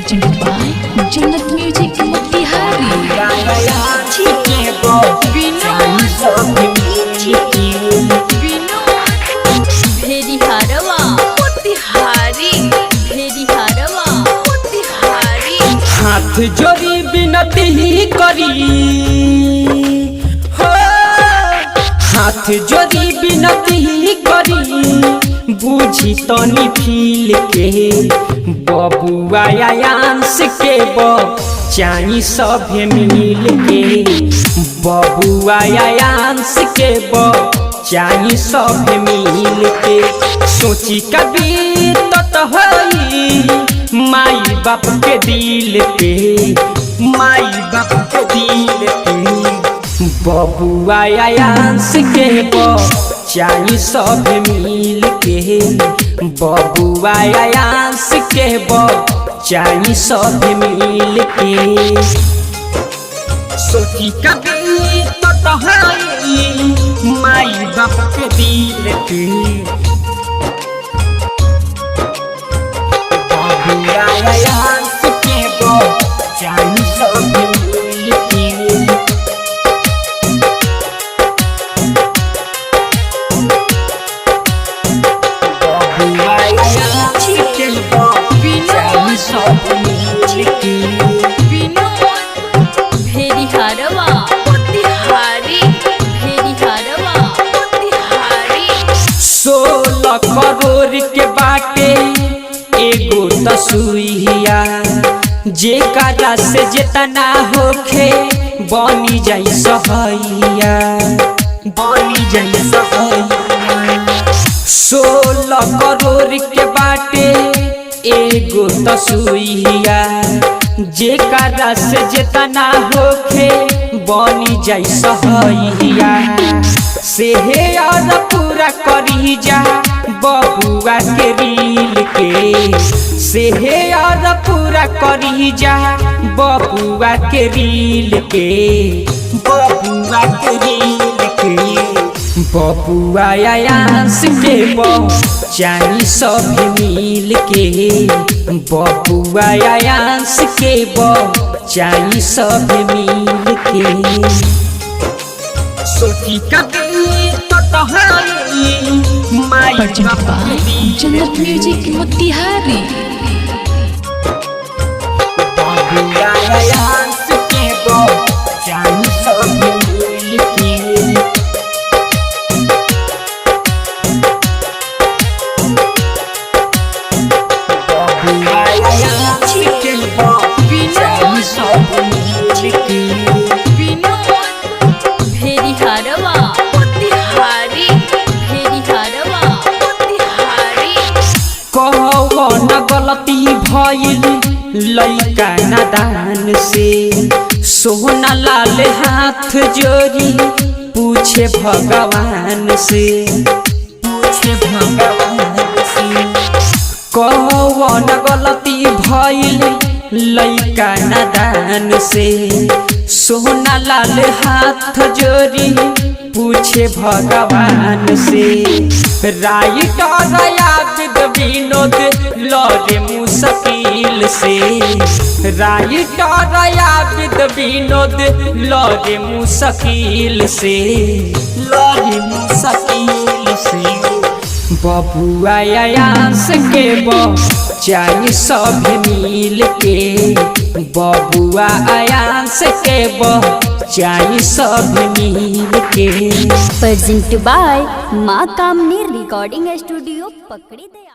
presented by Jannat Music Motihari. भेरी हारवा मोतिहारी, भेरी हारवा मोतिहारी। हाथ जोड़ी विनती ही करी हो, हाथ जोड़ी विनती ही करी, बुझी तनी फील के बबुआ आयांस के चाही सभे मिल के, बबुआ आयांस के चाही सभे मिल के। सोची कभी तो होई माई बाप के दिल पे, माई बाप के दिल पे, बबुआ आयांस के चाही सब मिल के, बबुआ आयांस के चाही सब मिल के। सोची कभी तो होई माई बाप के दिल पे, बबुआ आयांस के चाही सब मिल के। भेरी हारवा मोतिहारी, भेरी हारवा मोतिहारी। 16 करोड़ के बाटे एगो तसुइया, जेकरा से जितना होखे बनी जाई सहैया, बनी जाई सहैया। 16 करोड़ के बाटे एगो तसुइया, जेकरा से जितना होखे बनी जाई सहैया। सेहे और पूरा करी जा बबुआ के रील के, सेहे और पूरा करी जा बबुआ के रील के, बबुआ के रील के। बबुआ आयांस के चाही सब मिल के, बबुआ आयांस के चाही सब मिल के। सोची कभी तो होई माई Presented by Jannat Music Motihari. बबुआ आयांस के चाही सब मिल के। भेरी हारवा मोतिहारी, भेरी हारवा मोतिहारी। कौन गलती भइल लइका नादान से, सोना लाल हाथ जोड़ी पूछे भगवान से, पूछे भगवान से। कौन गलती भइल लइका नादान से, सोना लाल हाथ जोड़ी पूछे भगवान से। राइटर आबिद विनोद लड़े मुश्किल से, राइटर आबिद विनोद लड़े मुश्किल से, लड़े मुश्किल से। बबुआ आयांस के चाही सब मिल के, बबुआ आयांस के चाही सब मिल के। Presented by माँ कामनी रिकॉर्डिंग स्टूडियो पकड़ी दे।